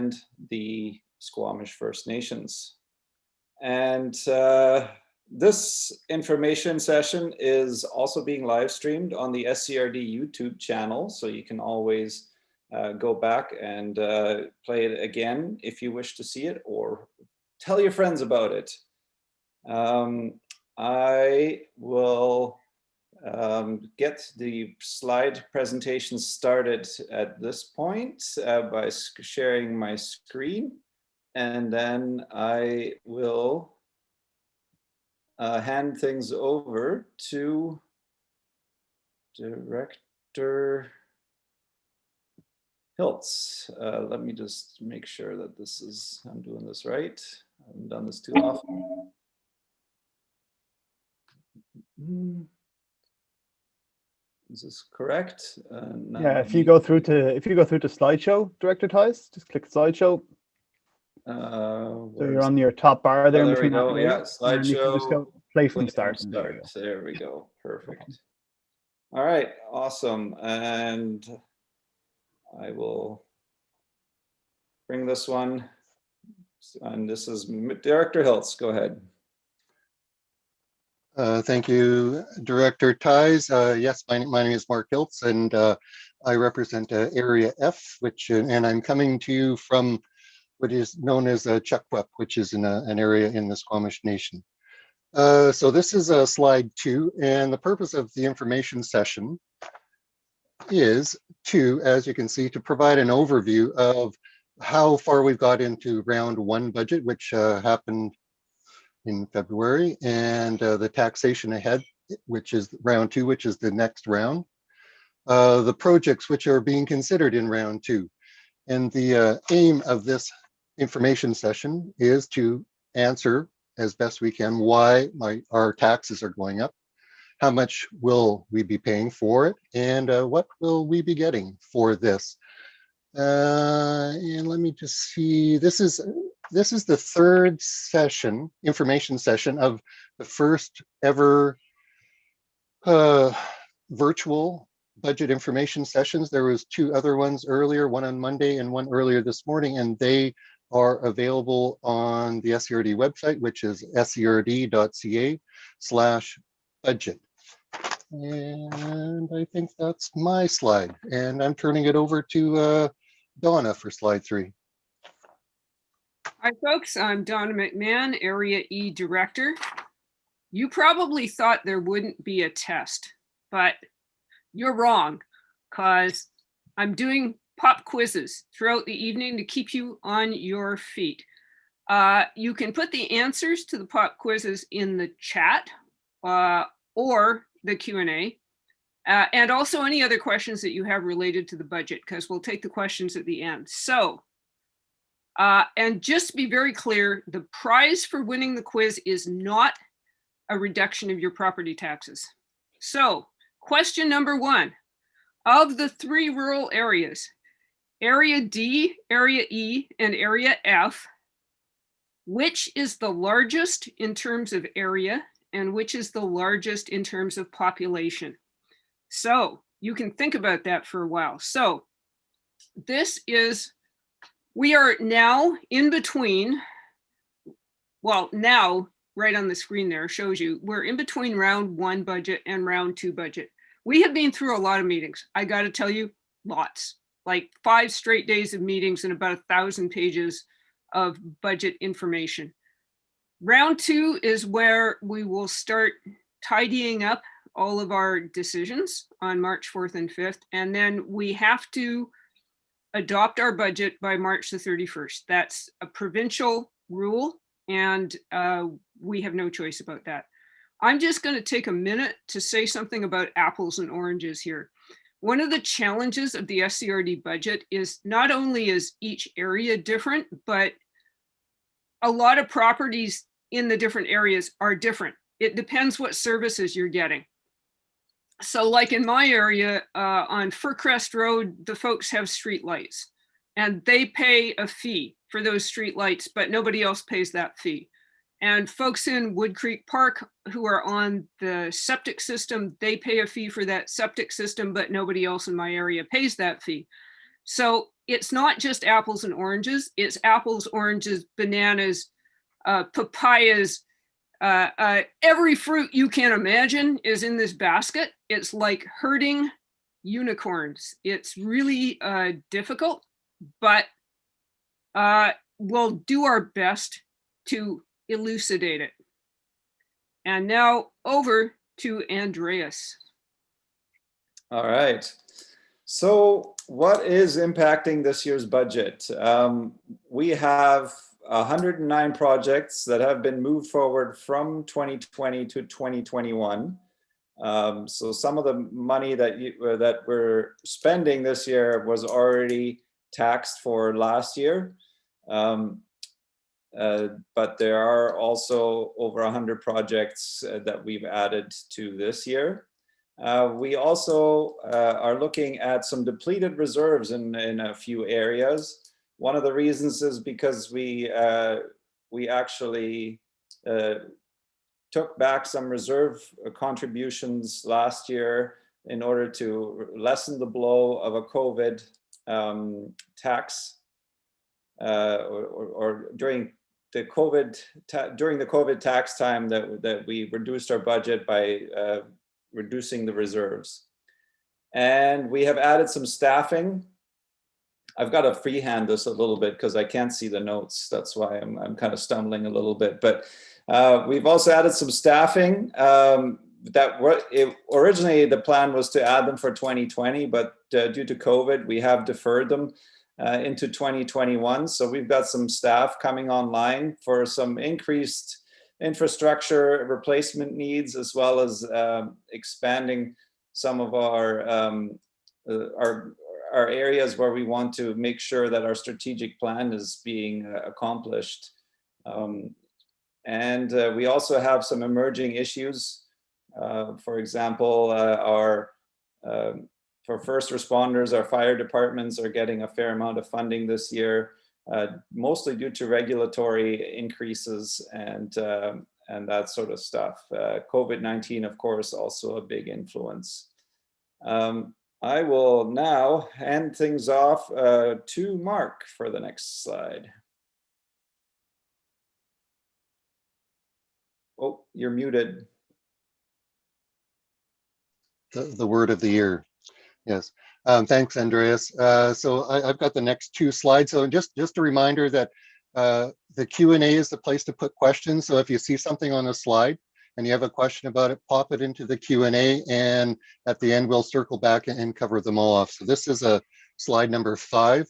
and the Squamish First Nations. And this information session is also being live streamed on the SCRD YouTube channel, so you can always go back and play it again if you wish to see it, or tell your friends about it. I will get the slide presentation started at this point by sharing my screen, and then I will hand things over to Director Giltz. Let me just make sure that I'm doing this right. I haven't done this too often. Is this correct? Yeah, if you go through to slideshow, Director Theis, just click slideshow. So you're on your top bar there. There we go. Yeah, slideshow. Just go play from start. There we go. Perfect. All right, awesome. And I will bring this one. And this is Director Giltz. Go ahead. Thank you, Director Theis. Yes, my name is Mark Giltz, and I represent Area F, and I'm coming to you from what is known as Chukwep, which is in an area in the Squamish Nation. So this is slide 2, and the purpose of the information session is to, as you can see, to provide an overview of how far we've got into round 1 budget, which happened in February, and the taxation ahead, which is round 2, which is the next round. The projects which are being considered in round 2. And the aim of this information session is to answer as best we can why our taxes are going up, how much will we be paying for it, and what will we be getting for this. And let me just see, this is the third session, information session, of the first ever virtual budget information sessions. There was 2 other ones earlier, one on Monday and one earlier this morning, and they are available on the SCRD website, which is scrd.ca/budget. And I think that's my slide. And I'm turning it over to Donna for slide 3. Hi folks, I'm Donna McMahon, Area E Director. You probably thought there wouldn't be a test, but you're wrong, because I'm doing pop quizzes throughout the evening to keep you on your feet. You can put the answers to the pop quizzes in the chat or the Q&A, and also any other questions that you have related to the budget, because we'll take the questions at the end. So, and just to be very clear, the prize for winning the quiz is not a reduction of your property taxes. So, question number 1, of the 3 rural areas, Area D, Area E, and Area F, which is the largest in terms of area and which is the largest in terms of population? So you can think about that for a while. So we are now in between, well, now right on the screen there shows you, we're in between round 1 budget and round 2 budget. We have been through a lot of meetings. I got to tell you, lots, like 5 straight days of meetings and about 1,000 pages of budget information. Round 2 is where we will start tidying up all of our decisions on March 4th and 5th. And then we have to adopt our budget by March the 31st. That's a provincial rule, and we have no choice about that. I'm just going to take a minute to say something about apples and oranges here. One of the challenges of the SCRD budget is not only is each area different, but a lot of properties in the different areas are different. It depends what services you're getting. So like in my area on Fircrest Road, the folks have street lights and they pay a fee for those street lights, but nobody else pays that fee. And folks in Wood Creek Park who are on the septic system, they pay a fee for that septic system, but nobody else in my area pays that fee. So it's not just apples and oranges, it's apples, oranges, bananas, papayas, every fruit you can imagine is in this basket. It's like herding unicorns. It's really difficult, but we'll do our best to elucidate it. And now over to Andreas. All right. So what is impacting this year's budget? We have 109 projects that have been moved forward from 2020 to 2021. So some of the money that we're spending this year was already taxed for last year. But there are also over 100 projects that we've added to this year. We also are looking at some depleted reserves in a few areas. One of the reasons is because we actually took back some reserve contributions last year in order to lessen the blow of a COVID tax, or during the COVID tax time that we reduced our budget by reducing the reserves. And we have added some staffing. I've got to freehand this a little bit because I can't see the notes. That's why I'm kind of stumbling a little bit. But we've also added some staffing originally the plan was to add them for 2020, but due to COVID, we have deferred them into 2021. So we've got some staff coming online for some increased infrastructure replacement needs, as well as expanding some of our areas where we want to make sure that our strategic plan is being accomplished. And we also have some emerging issues. For example, for first responders, our fire departments are getting a fair amount of funding this year, mostly due to regulatory increases and that sort of stuff. COVID-19, of course, also a big influence. I will now hand things off to Mark for the next slide. Oh, you're muted. The word of the year. Yes. Thanks, Andreas. So I've got the next two slides. So just a reminder that the Q&A is the place to put questions. So if you see something on a slide and you have a question about it, pop it into the Q&A, and at the end we'll circle back and cover them all off. So this is a slide number 5.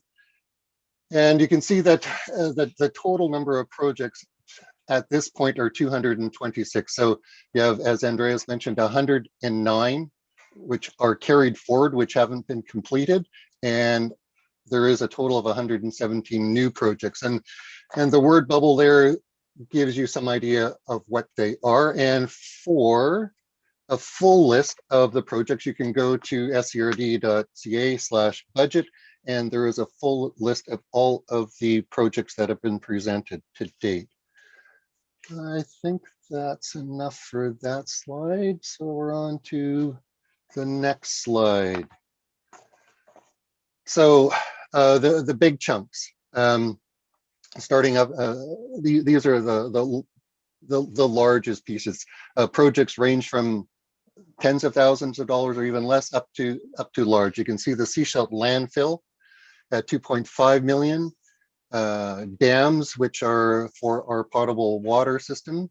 And you can see that the total number of projects at this point are 226. So you have, as Andreas mentioned, 109 which are carried forward, which haven't been completed, and there is a total of 117 new projects. And the word bubble there gives you some idea of what they are. And for a full list of the projects, you can go to scrd.ca/budget, and there is a full list of all of the projects that have been presented to date. I think that's enough for that slide. So we're on to the next slide. So the big chunks, starting up, these are the largest pieces. Projects range from tens of thousands of dollars or even less up to large. You can see the Seashell landfill at 2.5 million. Dams, which are for our potable water system,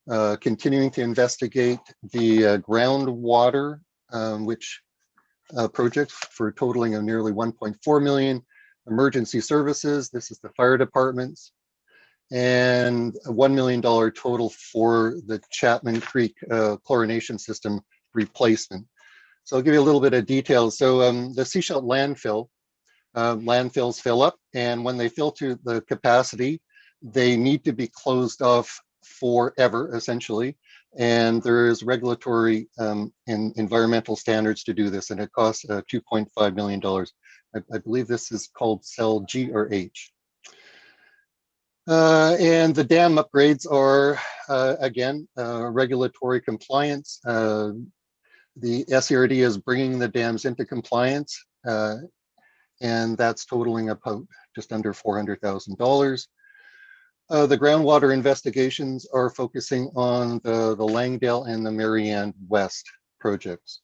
continuing to investigate the groundwater project for totaling of nearly 1.4 million. Emergency services, this is the fire departments, and a $1 million total for the Chapman Creek chlorination system replacement. So I'll give you a little bit of details. So the Seashell landfill, landfills fill up, and when they fill to the capacity, they need to be closed off forever, essentially. And there is regulatory and environmental standards to do this, and it costs $2.5 million. I believe this is called cell G or H. And the dam upgrades are, again, regulatory compliance. The SCRD is bringing the dams into compliance. and that's totaling about just under $400,000. The groundwater investigations are focusing on the Langdale and the Marianne West projects.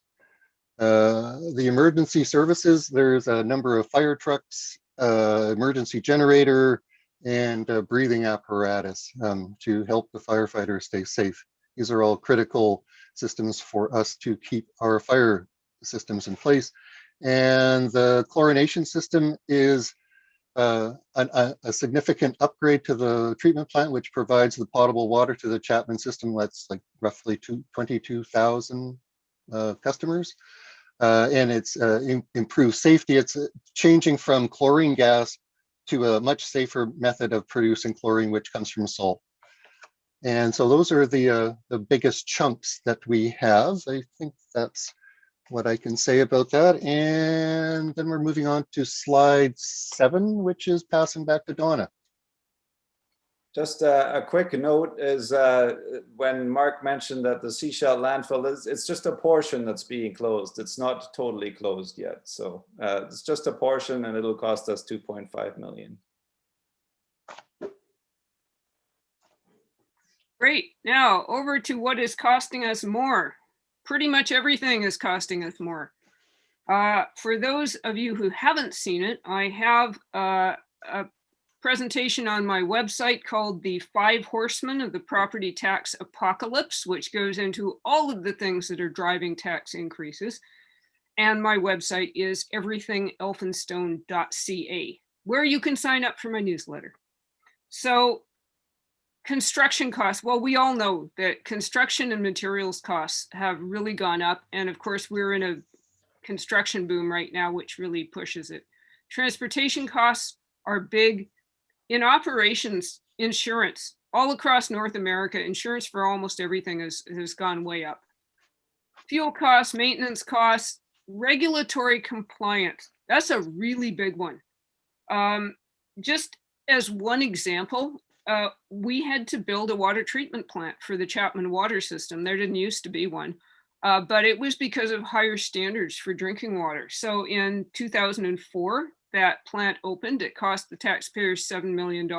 The emergency services, there's a number of fire trucks, emergency generator, and breathing apparatus to help the firefighters stay safe. These are all critical systems for us to keep our fire systems in place. And the chlorination system is a significant upgrade to the treatment plant, which provides the potable water to the Chapman system. That's like roughly 22,000 customers. And it's improved safety. It's changing from chlorine gas to a much safer method of producing chlorine, which comes from salt. And so those are the biggest chunks that we have. I think that's what I can say about that. And then we're moving on to slide 7, which is passing back to Donna. Just a quick note is when Mark mentioned that the Seashell landfill it's just a portion that's being closed. It's not totally closed yet. So it's just a portion and it'll cost us 2.5 million. Great. Now over to what is costing us more. Pretty much everything is costing us more. For those of you who haven't seen it, I have a presentation on my website called The 5 Horsemen of the Property Tax Apocalypse, which goes into all of the things that are driving tax increases. And my website is everythingelphinstone.ca, where you can sign up for my newsletter. So construction costs, well, we all know that construction and materials costs have really gone up. And of course, we're in a construction boom right now, which really pushes it. Transportation costs are big. In operations, insurance, all across North America, insurance for almost everything has gone way up. Fuel costs, maintenance costs, regulatory compliance, that's a really big one. Just as one example, we had to build a water treatment plant for the Chapman water system. There didn't used to be one, but it was because of higher standards for drinking water. So in 2004, that plant opened. It cost the taxpayers $7 million.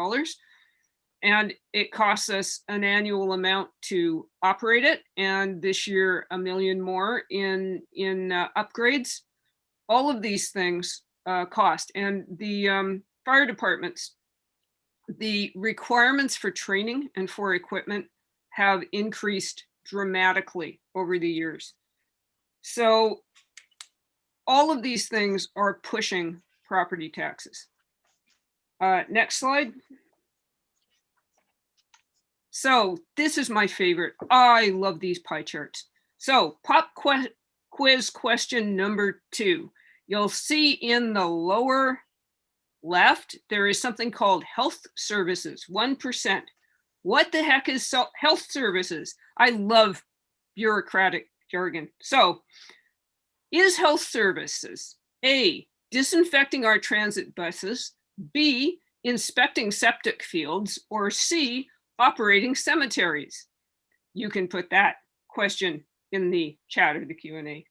And it costs us an annual amount to operate it. And this year, $1 million more in upgrades. All of these things cost. And the fire departments, the requirements for training and for equipment have increased dramatically over the years. So all of these things are pushing property taxes. Next slide. So this is my favorite. I love these pie charts. So pop quiz question number 2. You'll see in the lower left, there is something called health services, 1%. What the heck is health services? I love bureaucratic jargon. So is health services A, disinfecting our transit buses, B, inspecting septic fields, or C, operating cemeteries? You can put that question in the chat or the Q&A.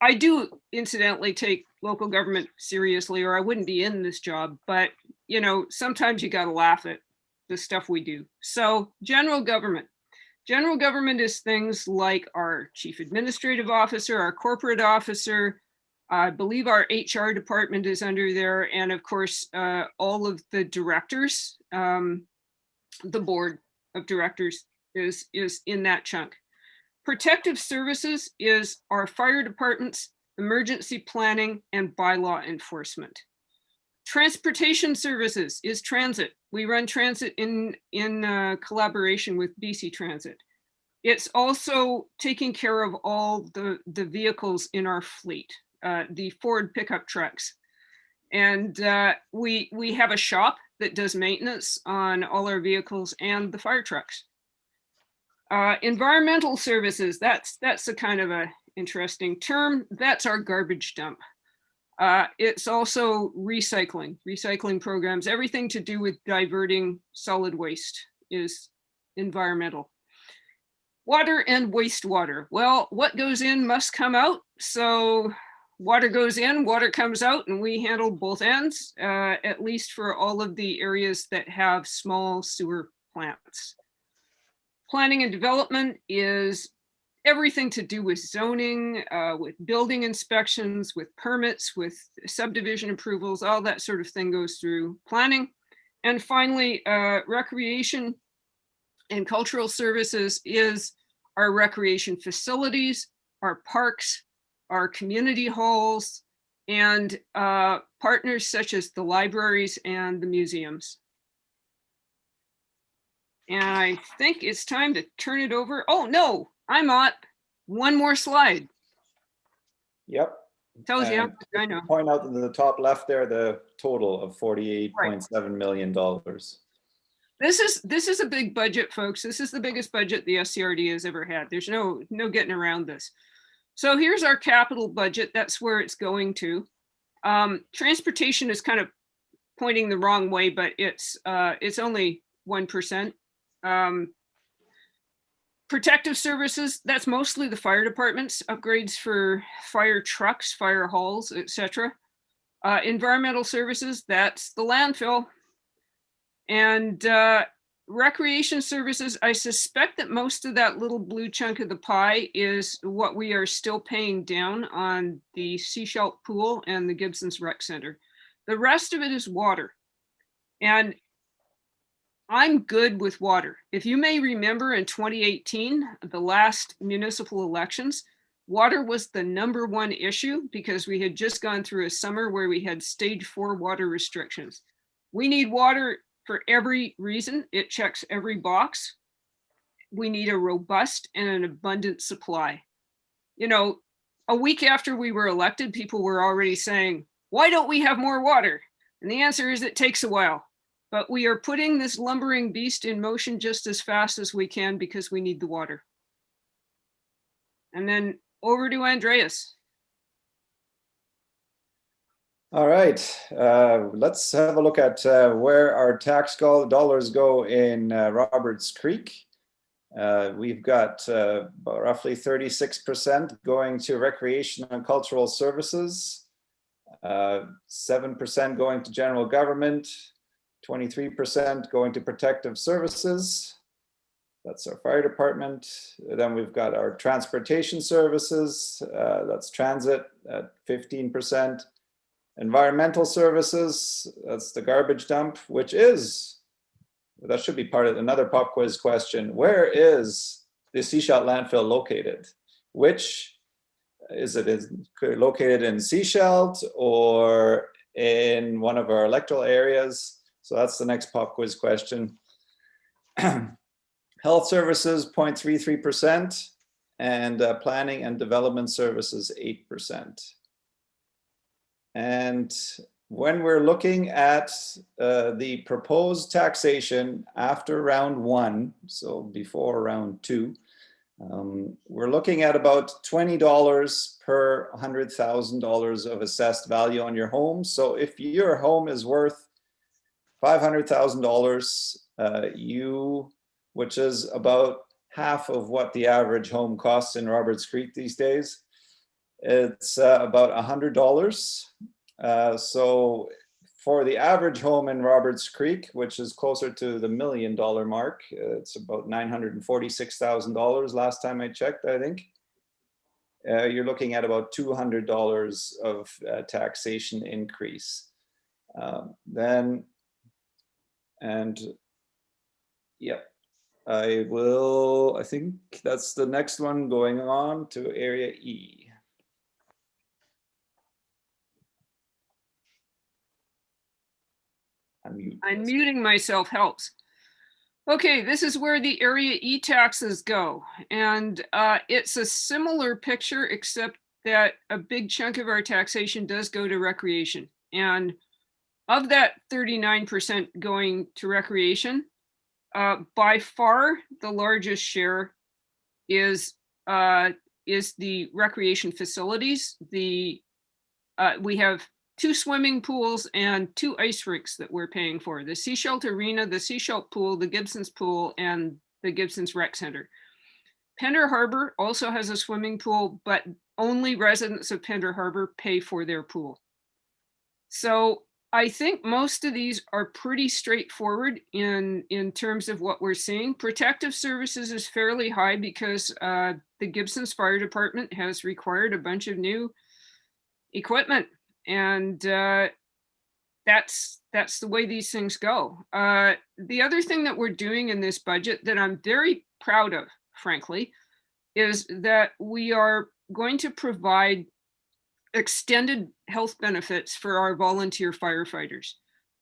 I do incidentally take local government seriously, or I wouldn't be in this job, but you know, sometimes you gotta laugh at the stuff we do. So general government. General government is things like our chief administrative officer, our corporate officer, I believe our HR department is under there, and of course, all of the directors, the board of directors is in that chunk. Protective services is our fire departments, emergency planning, and bylaw enforcement. Transportation services is transit. We run transit in collaboration with BC Transit. It's also taking care of all the vehicles in our fleet. The Ford pickup trucks. And we have a shop that does maintenance on all our vehicles and the fire trucks. Environmental services, that's a kind of a interesting term. That's our garbage dump. It's also recycling programs. Everything to do with diverting solid waste is environmental. Water and wastewater. Well, what goes in must come out. So water goes in, water comes out, and we handle both ends, at least for all of the areas that have small sewer plants. Planning and development is everything to do with zoning, with building inspections, with permits, with subdivision approvals, all that sort of thing goes through planning. And finally, recreation and cultural services is our recreation facilities, our parks, our community halls, and partners such as the libraries and the museums. And I think it's time to turn it over. Oh, no, I'm on one more slide. Yep. Tells you how And much I know. point out in the top left there, the total of $48.7 million. This is a big budget, folks. This is the biggest budget the SCRD has ever had. There's no getting around this. So here's our capital budget. That's where it's going to. Transportation is kind of pointing the wrong way, but it's only 1%. Protective services, that's mostly the fire departments, upgrades for fire trucks, fire halls, etc. Environmental services, that's the landfill. And recreation services, I suspect that most of that little blue chunk of the pie is what we are still paying down on the Seashell Pool and the Gibson's Rec Center. The rest of it is water. And I'm good with water. If you may remember in 2018, the last municipal elections, water was the #1 issue because we had just gone through a summer where we had stage 4 water restrictions. We need water for every reason. It checks every box. We need a robust and an abundant supply. You know, a week after we were elected, people were already saying, why don't we have more water? And the answer is it takes a while. But we are putting this lumbering beast in motion just as fast as we can because we need the water. And then over to Andreas. All right, let's have a look at where our tax dollars go in Roberts Creek. We've got roughly 36% going to recreation and cultural services, 7% going to general government, 23% going to protective services. That's our fire department. Then we've got our transportation services. That's transit at 15%. Environmental services, that's the garbage dump, which is, that should be part of another pop quiz question. Where is the Seashell landfill located? Which, is it located in Seashell or in one of our electoral areas? So that's the next pop quiz question. Health services, 0.33%, and planning and development services, 8%. And when we're looking at the proposed taxation after round 1, so before round 2, we're looking at about $20 per $100,000 of assessed value on your home. So if your home is worth $500,000, which is about half of what the average home costs in Roberts Creek these days, it's about $100. So for the average home in Roberts Creek, which is closer to the $1 million mark, it's about $946,000 last time I checked, I think. You're looking at about $200 of taxation increase. I think that's the next one going on to area E. Unmuting myself helps. Okay, this is where the area E taxes go. And it's a similar picture, except that a big chunk of our taxation does go to recreation. And of that 39% going to recreation, by far the largest share is the recreation facilities. We have 2 swimming pools and 2 ice rinks that we're paying for: the Seashell Arena, the Seashell Pool, the Gibson's Pool, and the Gibson's Rec Center. Pender Harbor also has a swimming pool, but only residents of Pender Harbor pay for their pool. So I think most of these are pretty straightforward in terms of what we're seeing. Protective services is fairly high because the Gibson's Fire Department has required a bunch of new equipment, and that's the way these things go. The other thing that we're doing in this budget that I'm very proud of, frankly, is that we are going to provide extended health benefits for our volunteer firefighters.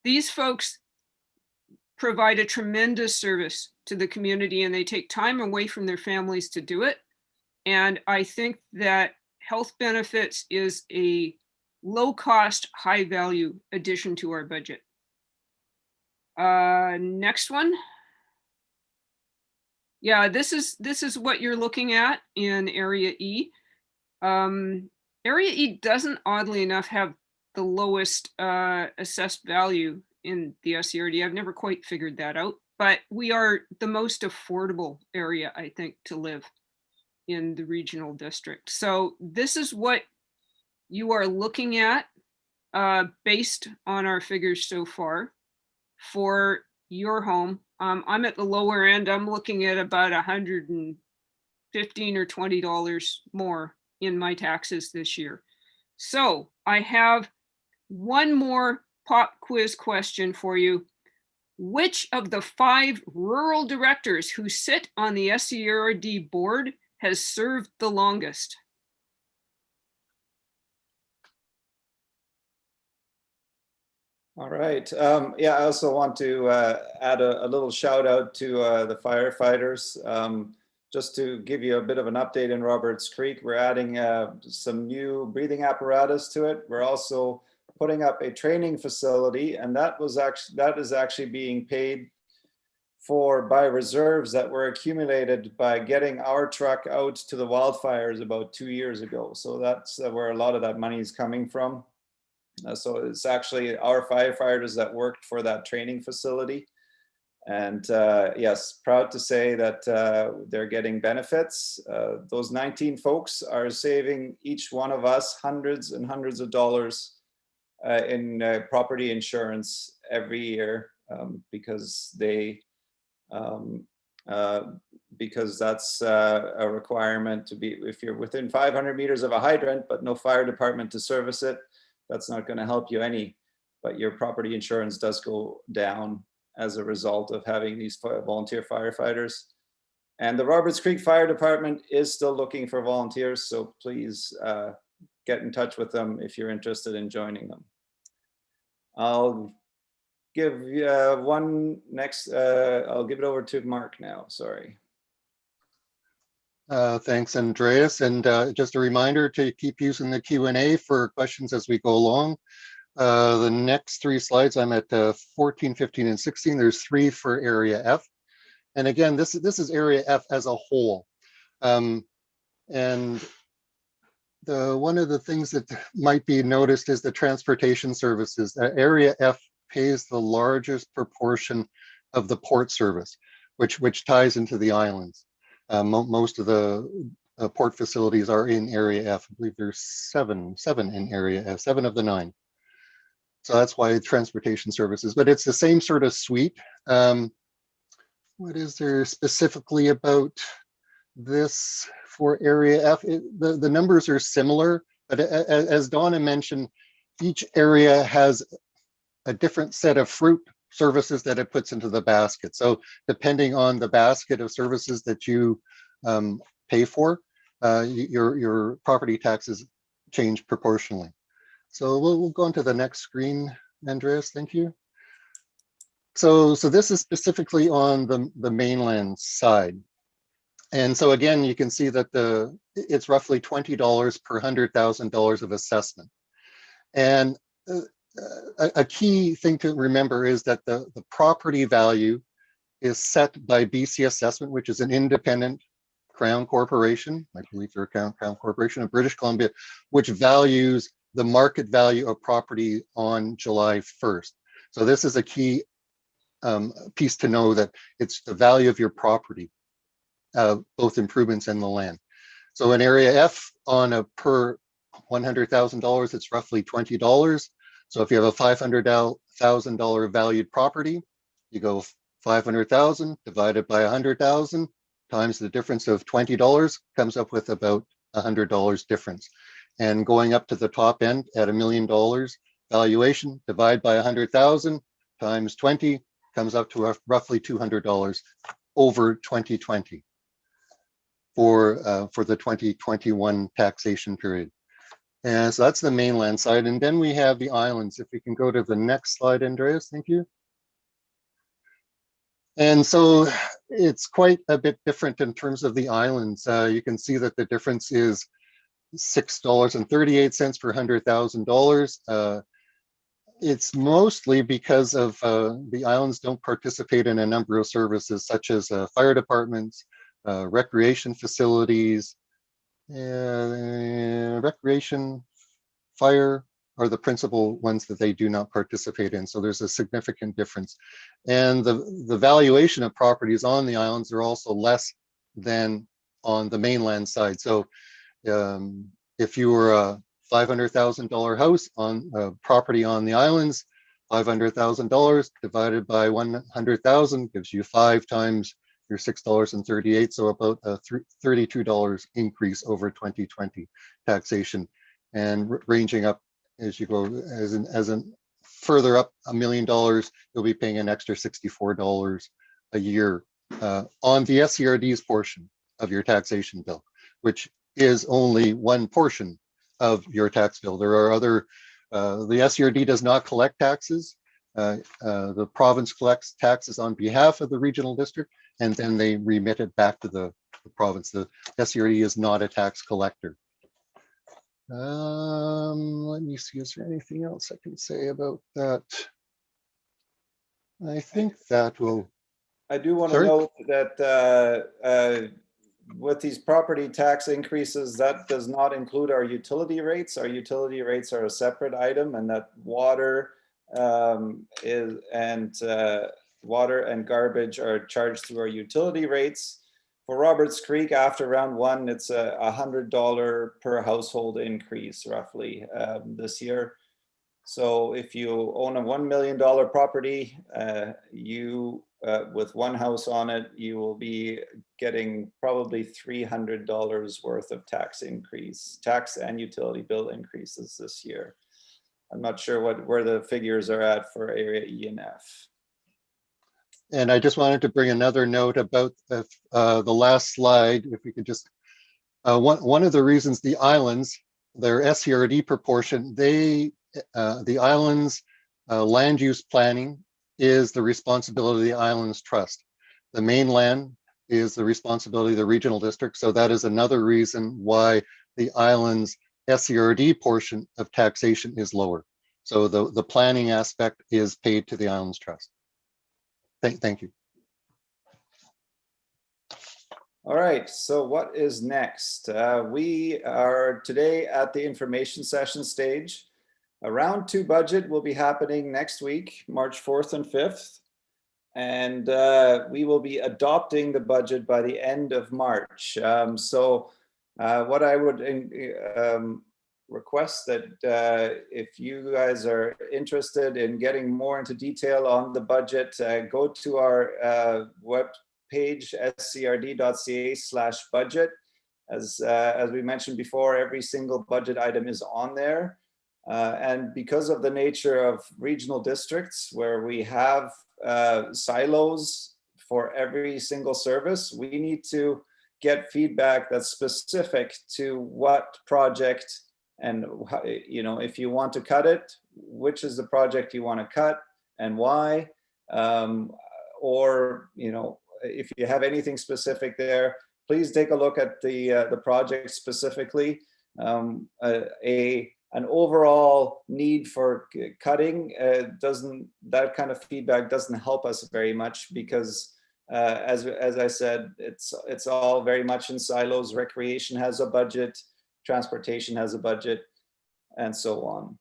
These folks provide a tremendous service to the community, and they take time away from their families to do it. And I think that health benefits is a low-cost, high-value addition to our budget. Next one. Yeah, this is what you're looking at in Area E. Area E doesn't, oddly enough, have the lowest assessed value in the SCRD. I've never quite figured that out, but we are the most affordable area, I think, to live in the regional district. So this is what you are looking at based on our figures so far for your home. I'm at the lower end. I'm looking at about $115 or $20 more in my taxes this year. So I have one more pop quiz question for you. Which of the 5 rural directors who sit on the SCRD board has served the longest? All right. Yeah, I also want to add a little shout out to the firefighters. Just to give you a bit of an update in Roberts Creek, we're adding some new breathing apparatus to it. We're also putting up a training facility, and that is actually being paid for by reserves that were accumulated by getting our truck out to the wildfires about 2 years ago. So that's where a lot of that money is coming from. So it's actually our firefighters that worked for that training facility. And yes, proud to say that they're getting benefits. Those 19 folks are saving each one of us hundreds and hundreds of dollars in property insurance every year because that's a requirement to be, if you're within 500 meters of a hydrant but no fire department to service it, that's not going to help you any, but your property insurance does go down as a result of having these volunteer firefighters. And the Roberts Creek Fire Department is still looking for volunteers, so please get in touch with them if you're interested in joining them. I'll give one next, I'll give it over to Mark now, sorry. Thanks, Andreas. And just a reminder to keep using the Q&A for questions as we go along. The next 3 slides, I'm at 14, 15, and 16. There's 3 for Area F. And again, this is Area F as a whole. And one of the things that might be noticed is the transportation services. Area F pays the largest proportion of the port service, which ties into the islands. Most of the port facilities are in Area F. I believe there's seven in Area F, 7 of the 9. So that's why transportation services, but it's the same sort of suite. What is there specifically about this for Area F? The numbers are similar, but as Donna mentioned, each area has a different set of fruit services that it puts into the basket. So depending on the basket of services that you pay for, your property taxes change proportionally. So we'll go on to the next screen, Andreas, thank you. So this is specifically on the mainland side. And so again, you can see that it's roughly $20 per $100,000 of assessment. And a key thing to remember is that the property value is set by BC Assessment, which is an independent Crown Corporation. I believe they're a Crown Corporation of British Columbia, which values the market value of property on July 1st. So this is a key piece to know, that it's the value of your property, both improvements and the land. So in area F, on a per $100,000, it's roughly $20. So if you have a $500,000 valued property, you go 500,000 divided by 100,000 times the difference of $20 comes up with about $100 difference. And going up to the top end at $1 million valuation, divide by 100,000 times 20 comes up to roughly $200 over 2020 for the 2021 taxation period. And so that's the mainland side. And then we have the islands. If we can go to the next slide, Andreas, thank you. And so it's quite a bit different in terms of the islands. You can see that the difference is $6.38 per $100,000. It's mostly because of the islands don't participate in a number of services such as fire departments, recreation facilities, recreation, fire are the principal ones that they do not participate in. So there's a significant difference. And the valuation of properties on the islands are also less than on the mainland side. So if you were a $500,000 house on property on the islands, $500,000 divided by 100,000 gives you 5 times your $6.38, so about a $32 increase over 2020 taxation, and ranging up as you go, as in further up $1 million, you'll be paying an extra $64 a year on the SCRD's portion of your taxation bill, which is only one portion of your tax bill. There are other, the SCRD does not collect taxes. The province collects taxes on behalf of the regional district, and then they remit it back to the province. The SCRD is not a tax collector. Let me see, is there anything else I can say about that? I think that will. I do want to note that with these property tax increases, that does not include our utility rates. Our utility rates are a separate item, and that water water and garbage are charged through our utility rates. For Roberts Creek, after round 1, it's a $100 per household increase roughly this year. So if you own a $1 million property, with one house on it, you will be getting probably $300 worth of tax and utility bill increases this year. I'm not sure where the figures are at for area E and F. And I just wanted to bring another note about the last slide. If we could just, one of the reasons the islands, their SCRD proportion, the islands land use planning is the responsibility of the islands trust. The mainland is the responsibility of the regional district. So that is another reason why the islands SCRD portion of taxation is lower. So the planning aspect is paid to the islands trust. Thank you. All right, so what is next? We are today at the information session stage. A round 2 budget will be happening next week, March 4th and 5th. And we will be adopting the budget by the end of March. What I would request that if you guys are interested in getting more into detail on the budget, go to our web page, scrd.ca/budget. As we mentioned before, every single budget item is on there. And because of the nature of regional districts where we have silos for every single service, we need to get feedback that's specific to what project, and if you want to cut it, which is the project you want to cut and why, or if you have anything specific there, please take a look at the project specifically. An overall need for cutting that kind of feedback doesn't help us very much, because as I said, it's all very much in silos. Recreation has a budget, transportation has a budget, and so on.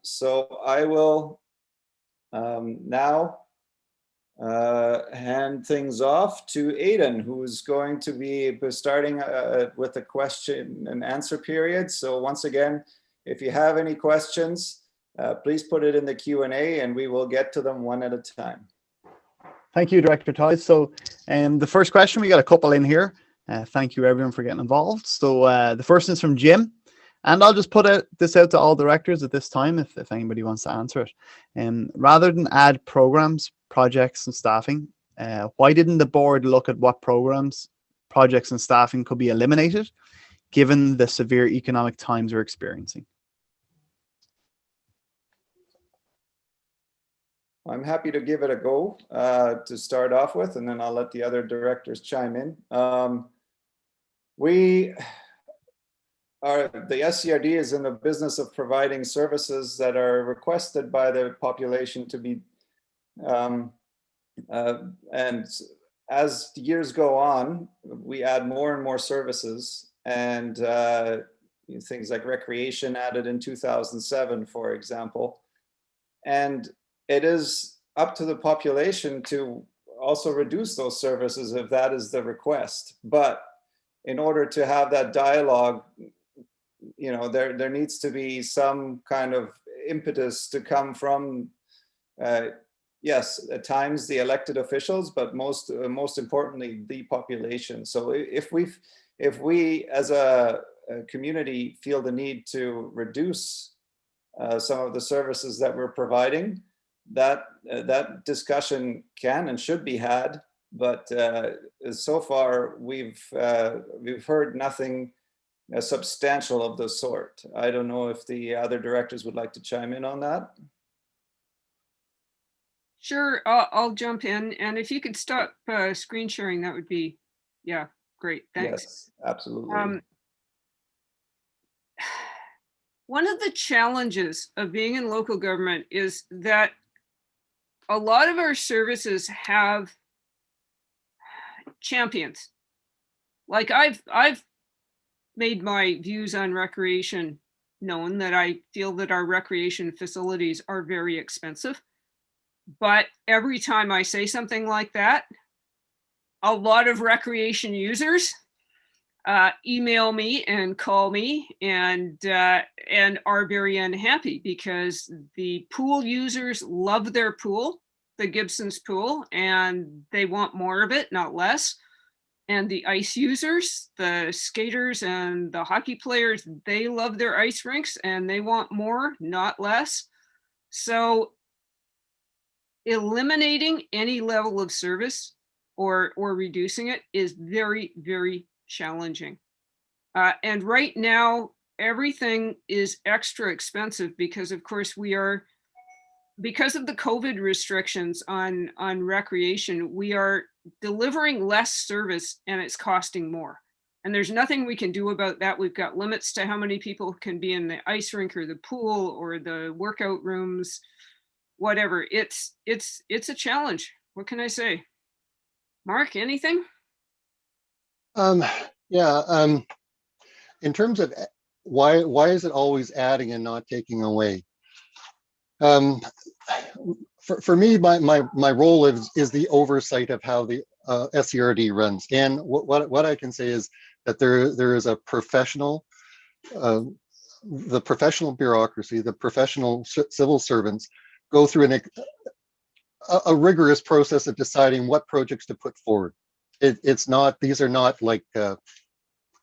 So I will now hand things off to Aidan, who's going to be starting with a question and answer period. So once again, if you have any questions, please put it in the Q&A and we will get to them one at a time. Thank you, Director Ties. So the first question, we got a couple in here. Thank you everyone for getting involved. So the first is from Jim, and I'll just put this out to all directors at this time if anybody wants to answer it. Rather than add programs, projects and staffing, why didn't the board look at what programs, projects and staffing could be eliminated given the severe economic times we're experiencing? I'm happy to give it a go to start off with, and then I'll let the other directors chime in. The SCRD is in the business of providing services that are requested by the population to be, and as the years go on, we add more and more services, and things like recreation added in 2007, for example. And it is up to the population to also reduce those services if that is the request. But in order to have that dialogue, there needs to be some kind of impetus to come from, yes, at times the elected officials, but most importantly, the population. So if we as a community feel the need to reduce some of the services that we're providing, that discussion can and should be had, but so far we've heard nothing substantial of the sort. I don't know if the other directors would like to chime in on that. Sure, I'll jump in, and if you could stop screen sharing, that would be, yeah, great. Thanks. Yes, absolutely. One of the challenges of being in local government is that a lot of our services have champions. Like I've made my views on recreation known, that I feel that our recreation facilities are very expensive. But every time I say something like that, a lot of recreation users email me and call me and are very unhappy because the pool users love their pool, the Gibson's pool, and they want more of it, not less. And the ice users, the skaters and the hockey players, they love their ice rinks and they want more, not less. So eliminating any level of service or reducing it is very, very challenging. And right now, everything is extra expensive because, of course, because of the COVID restrictions on recreation, we are delivering less service and it's costing more. And there's nothing we can do about that. We've got limits to how many people can be in the ice rink or the pool or the workout rooms, whatever. It's a challenge. What can I say? Mark, anything? In terms of why is it always adding and not taking away? For me, my role is the oversight of how the SCRD runs. And what I can say is that there is a professional, the professional bureaucracy, the professional civil servants go through a rigorous process of deciding what projects to put forward. These are not like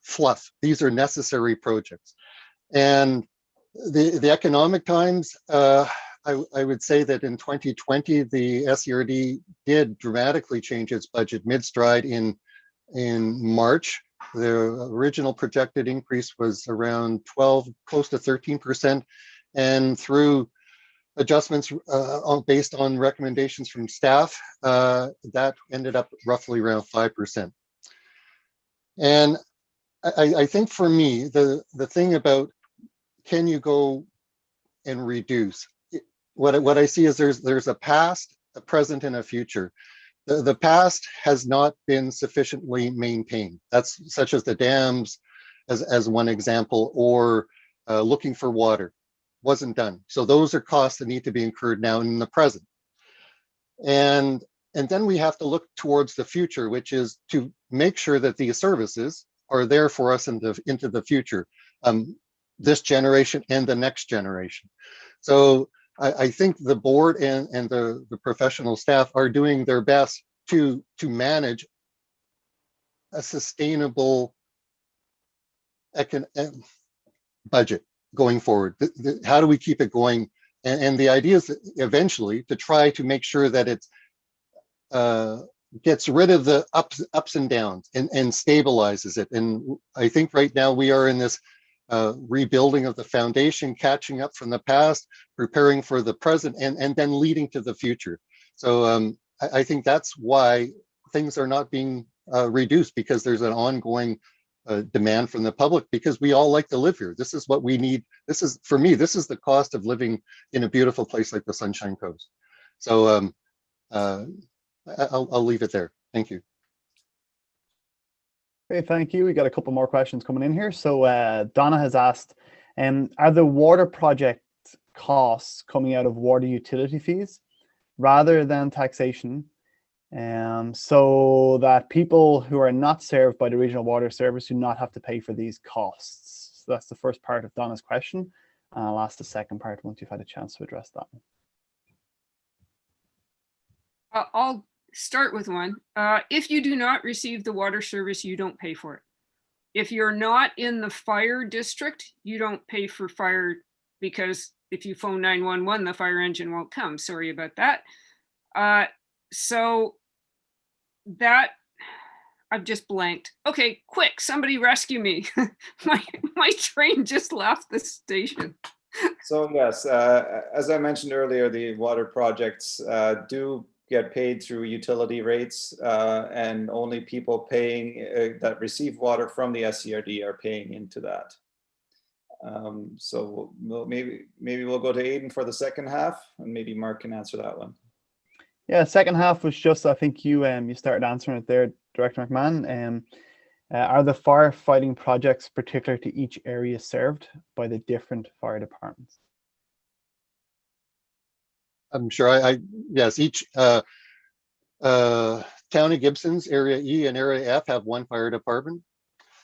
fluff. These are necessary projects. And the economic times, I would say that in 2020, the SCRD did dramatically change its budget mid-stride in March. The original projected increase was around 12, close to 13%. And through adjustments based on recommendations from staff, that ended up roughly around 5%. And I think for me, the thing about can you go and reduce, what I see is there's a past, a present, and a future. The past has not been sufficiently maintained. That's such as the dams as one example, or looking for water wasn't done. So those are costs that need to be incurred now in the present. And and then we have to look towards the future, which is to make sure that these services are there for us into the future, this generation and the next generation. So I think the board and the professional staff are doing their best to manage a sustainable budget going forward. How do we keep it going? And the idea is eventually to try to make sure that it gets rid of the ups and downs and stabilizes it. And I think right now we are in this rebuilding of the foundation, catching up from the past, preparing for the present, and then leading to the future. So I think that's why things are not being reduced, because there's an ongoing demand from the public, because we all like to live here. This is what we need. This is, for me, this is the cost of living in a beautiful place like the Sunshine Coast. So I'll leave it there. Thank you. Okay, thank you. We got a couple more questions coming in here. So Donna has asked, are the water project costs coming out of water utility fees rather than taxation, so that people who are not served by the regional water service do not have to pay for these costs? So that's the first part of Donna's question. I'll ask the second part once you've had a chance to address that one. I'll start with one. If you do not receive the water service, you don't pay for it. If you're not in the fire district, you don't pay for fire, because if you phone 911, the fire engine won't come. Sorry about that. So that, I've just blanked. Okay, quick, somebody rescue me. my train just left the station. So yes, as I mentioned earlier, the water projects do get paid through utility rates, and only people paying that receive water from the SCRD are paying into that. So maybe we'll go to Aidan for the second half, and maybe Mark can answer that one. Yeah, second half was just, I think you started answering it there, Director McMahon. Are the firefighting projects particular to each area served by the different fire departments? I'm sure yes, each Town of Gibson's Area E and Area F have one fire department.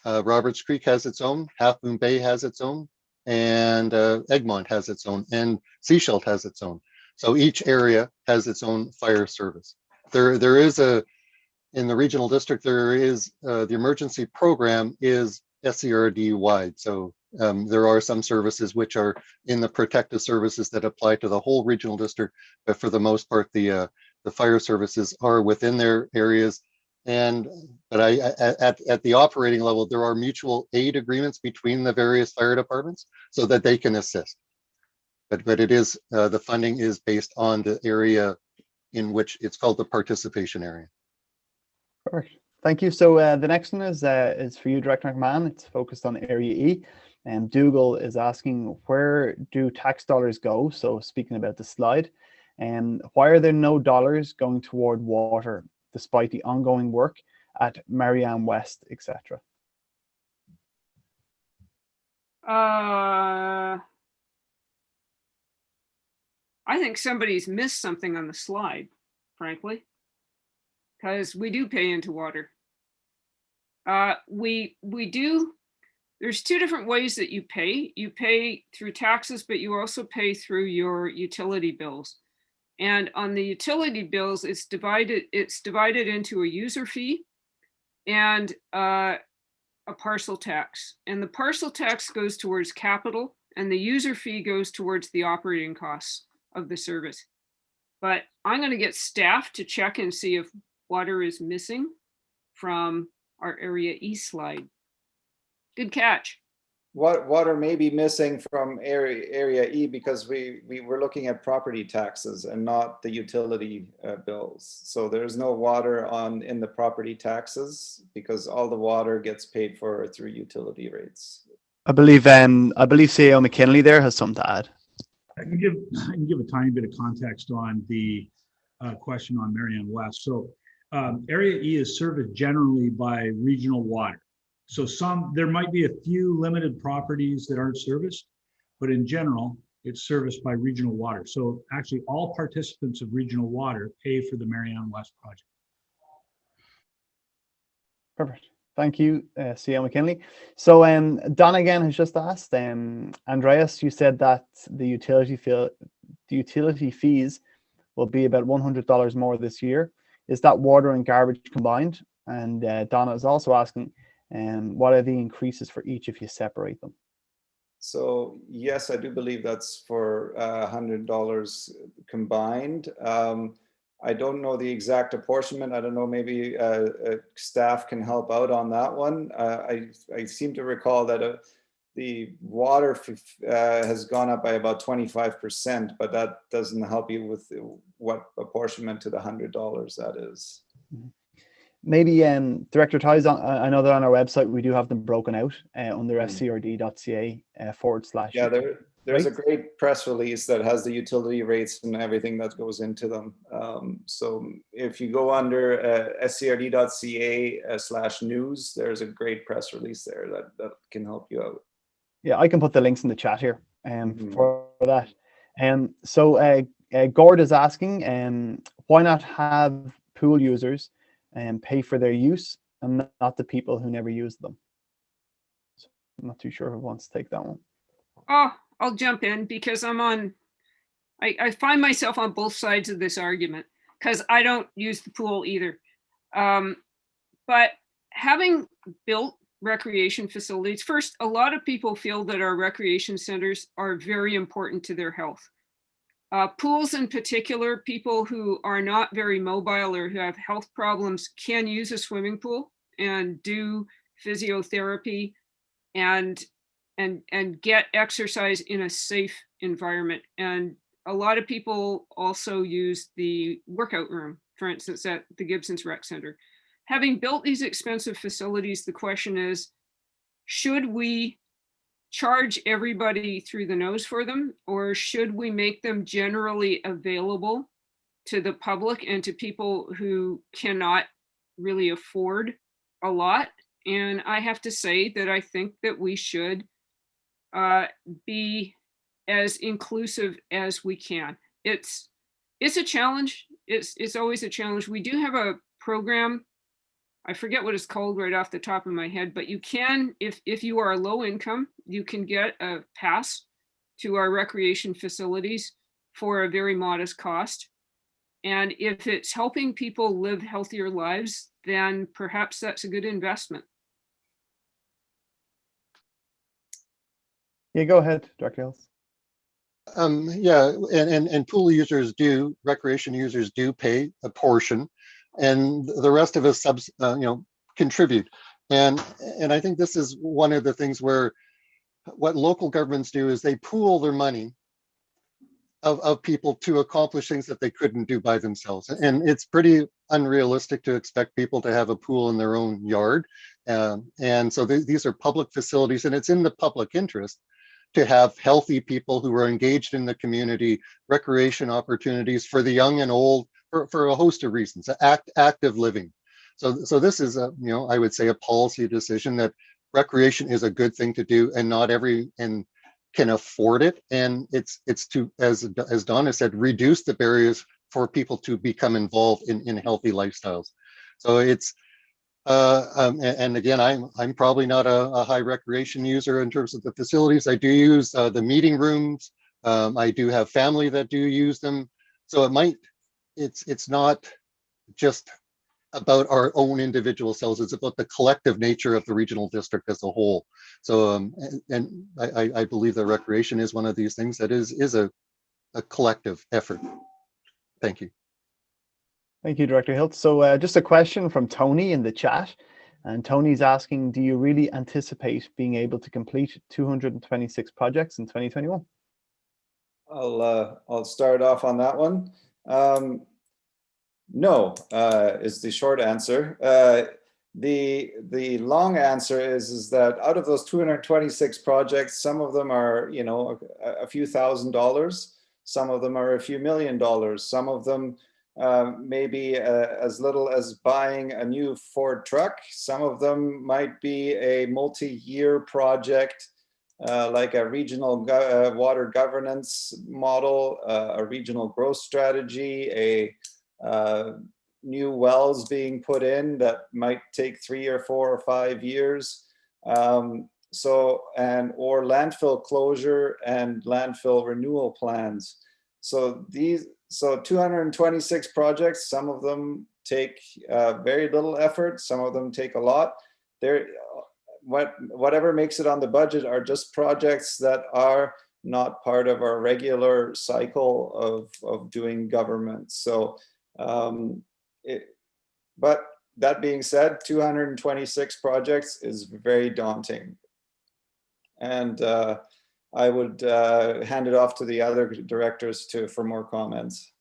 Roberts Creek has its own, Half Moon Bay has its own, and Egmont has its own, and Seashell has its own. So each area has its own fire service. There is in the regional district, there is the emergency program is SCRD wide. So there are some services which are in the protective services that apply to the whole regional district, but for the most part, the fire services are within their areas. But at the operating level, there are mutual aid agreements between the various fire departments so that they can assist. But it is the funding is based on the area in which it's called the participation area. Perfect. Thank you. So the next one is for you, Director McMahon. It's focused on Area E. And Dougal is asking, where do tax dollars go? So speaking about the slide, and why are there no dollars going toward water despite the ongoing work at Marianne West, etc.? I think somebody's missed something on the slide, frankly, because we do pay into water. We do. There's two different ways that you pay. You pay through taxes, but you also pay through your utility bills. And on the utility bills, it's divided into a user fee and a parcel tax. And the parcel tax goes towards capital, and the user fee goes towards the operating costs of the service. But I'm going to get staff to check and see if water is missing from our Area E slide. Good catch. Water may be missing from area E because we were looking at property taxes and not the utility bills. So there's no water in the property taxes because all the water gets paid for through utility rates. I believe CEO McKinley there has something to add. I can give a tiny bit of context on the question on Marianne West. So Area E is serviced generally by regional water. So there might be a few limited properties that aren't serviced, but in general, it's serviced by regional water. So actually all participants of regional water pay for the Marianne West project. Perfect. Thank you, CL McKinley. So Don again has just asked, Andreas, you said that the utility fees will be about $100 more this year. Is that water and garbage combined? And Donna is also asking, what are the increases for each if you separate them? So yes, I do believe that's for $100 combined. I don't know the exact apportionment. I don't know, maybe staff can help out on that one. I seem to recall that the water has gone up by about 25%, but that doesn't help you with what apportionment to the $100 that is. Maybe Director Ties, I know that on our website we do have them broken out under scrd.ca /. Yeah, there's a great press release that has the utility rates and everything that goes into them. So if you go under scrd.ca /news, there's a great press release there that can help you out. Yeah, I can put the links in the chat here for that. So Gord is asking, why not have pool users pay for their use and not the people who never use them? So I'm not too sure who wants to take that one. Oh, I'll jump in because I find myself on both sides of this argument because I don't use the pool either. But having built recreation facilities, first, a lot of people feel that our recreation centers are very important to their health. Pools in particular, people who are not very mobile or who have health problems can use a swimming pool and do physiotherapy and get exercise in a safe environment. And a lot of people also use the workout room, for instance, at the Gibson's Rec Center. Having built these expensive facilities, the question is, should we charge everybody through the nose for them, or should we make them generally available to the public and to people who cannot really afford a lot? And I have to say that I think that we should be as inclusive as we can. It's a challenge. It's always a challenge. We do have a program, I forget what it's called right off the top of my head, but you can, if you are low income, you can get a pass to our recreation facilities for a very modest cost. And if it's helping people live healthier lives, then perhaps that's a good investment. Yeah, go ahead, Dr. Hills. Yeah, and pool users do, recreation users do pay a portion, and the rest of us contribute. And I think this is one of the things where what local governments do is they pool their money of people to accomplish things that they couldn't do by themselves. And it's pretty unrealistic to expect people to have a pool in their own yard. And so these are public facilities, and it's in the public interest to have healthy people who are engaged in the community, recreation opportunities for the young and old, for a host of reasons, active living. So this is I would say a policy decision that recreation is a good thing to do, and not everyone can afford it. And it's to, as Donna said, reduce the barriers for people to become involved in healthy lifestyles. So it's, and again, I'm probably not a high recreation user in terms of the facilities. I do use the meeting rooms. I do have family that do use them. So it's not just about our own individual selves. It's about the collective nature of the regional district as a whole. So, and I believe that recreation is one of these things that is a collective effort. Thank you. Thank you, Director Hiltz. So just a question from Tony in the chat. And Tony's asking, do you really anticipate being able to complete 226 projects in 2021? I'll start off on that one. No, is the short answer. The long answer is that out of those 226 projects, some of them are, a few $1,000s. Some of them are a few $1 million. Some of them maybe as little as buying a new Ford truck. Some of them might be a multi-year project like a regional water governance model, a regional growth strategy, a new wells being put in that might take 3 or 4 or 5 years. Or landfill closure and landfill renewal plans. So 226 projects, some of them take very little effort, some of them take a lot. Whatever makes it on the budget are just projects that are not part of our regular cycle of doing government. So, but that being said, 226 projects is very daunting. And I would hand it off to the other directors for more comments.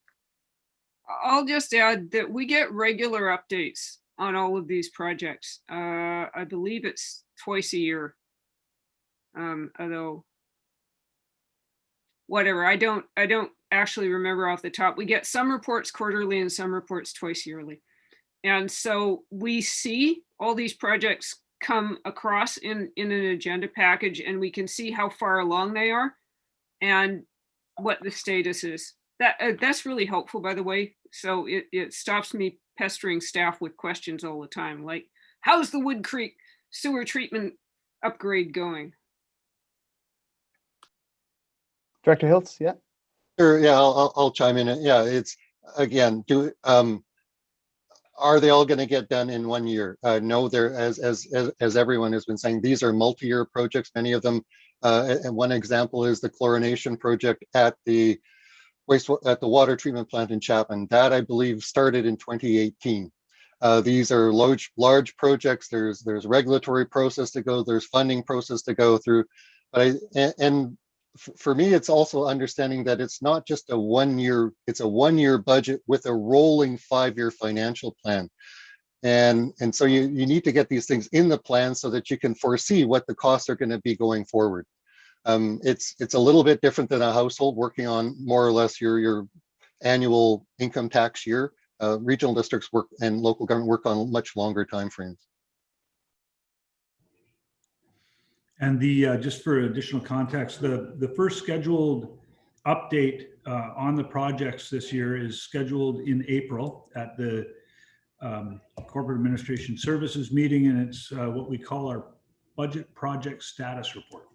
I'll just add that we get regular updates on all of these projects. I believe it's twice a year. Although, whatever, I don't actually remember off the top. We get some reports quarterly and some reports twice yearly. And so we see all these projects come across in an agenda package, and we can see how far along they are and what the status is. That's really helpful, by the way. So it stops me pestering staff with questions all the time, like, how's the Wood Creek sewer treatment upgrade going? Director Giltz, yeah. Sure, yeah, I'll chime in. Yeah, it's, again, are they all going to get done in 1 year? No, they're, as everyone has been saying, these are multi-year projects, many of them. And one example is the chlorination project at the water treatment plant in Chapman. That, I believe, started in 2018. These are large projects. There's regulatory process to go. There's funding process to go through. But for me, it's also understanding that it's not just a 1 year. It's a 1 year budget with a rolling 5-year financial plan. And so you need to get these things in the plan so that you can foresee what the costs are going to be going forward. It's a little bit different than a household working on more or less your annual income tax year. Regional districts work and local government work on much longer timeframes. And just for additional context, the first scheduled update on the projects this year is scheduled in April at the Corporate Administration Services meeting, and it's what we call our budget project status report.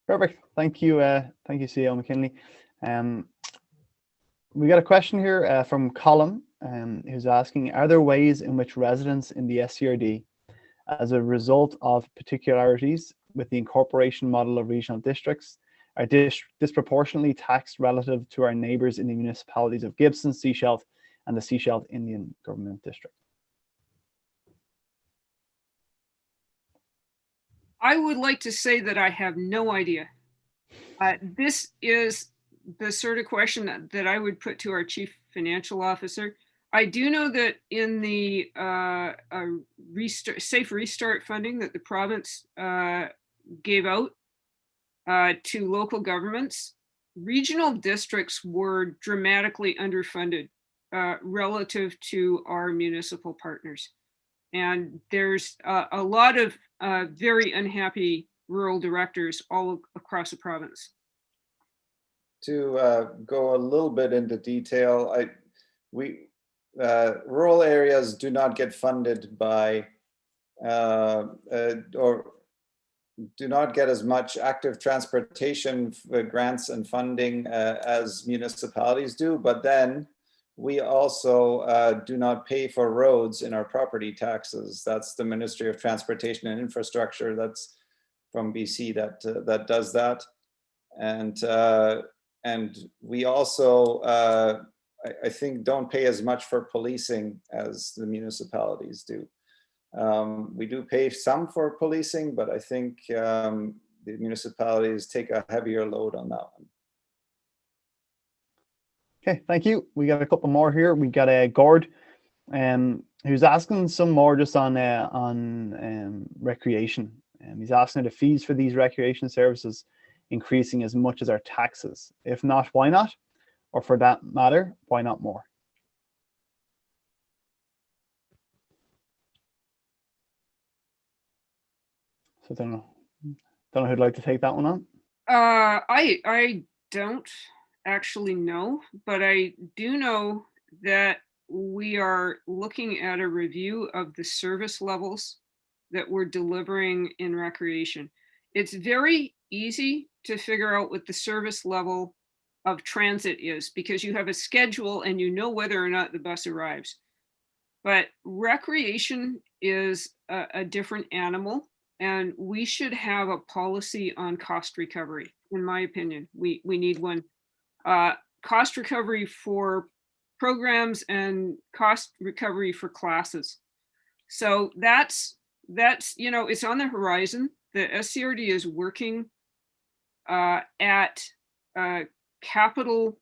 Perfect. Thank you, CEO McKinley. We got a question here from Colin, who's asking, are there ways in which residents in the SCRD, as a result of particularities with the incorporation model of regional districts, are disproportionately taxed relative to our neighbours in the municipalities of Gibson, Seashelf, and the Seashelf Indian Government District? I would like to say that I have no idea. This is the sort of question that I would put to our Chief Financial Officer. I do know that in the Safe Restart funding that the province gave out to local governments, regional districts were dramatically underfunded relative to our municipal partners. And there's a lot of very unhappy rural directors all across the province. To go a little bit into detail, rural areas do not get funded by or do not get as much active transportation grants and funding as municipalities do, but then we also do not pay for roads in our property taxes. That's the Ministry of Transportation and Infrastructure. That's from BC that does that. And we also, I think, don't pay as much for policing as the municipalities do. We do pay some for policing, but I think the municipalities take a heavier load on that one. Okay, thank you. We got a couple more here. We got a Gord, who's asking some more just on recreation. He's asking, are the fees for these recreation services increasing as much as our taxes? If not, why not? Or for that matter, why not more? So I don't know who'd like to take that one on. I don't actually know, but I do know that we are looking at a review of the service levels that we're delivering in recreation. It's very easy to figure out what the service level of transit is because you have a schedule and you know whether or not the bus arrives. But recreation is a different animal, and we should have a policy on cost recovery. In my opinion, we need one. Cost recovery for programs and cost recovery for classes. So that's it's on the horizon. The SCRD is working at capital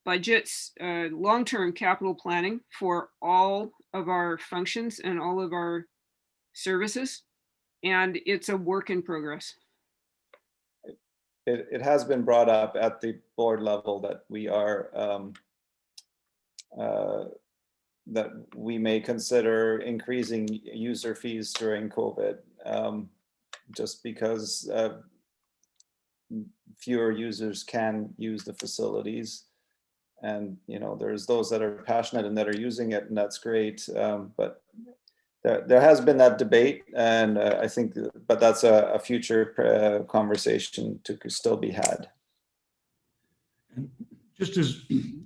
budgets, long-term capital planning for all of our functions and all of our services, and it's a work in progress. It has been brought up at the board level that we are that we may consider increasing user fees during COVID, just because fewer users can use the facilities. And there's those that are passionate and that are using it, and that's great. But there has been that debate, and I think, but that's a future conversation to still be had. And just as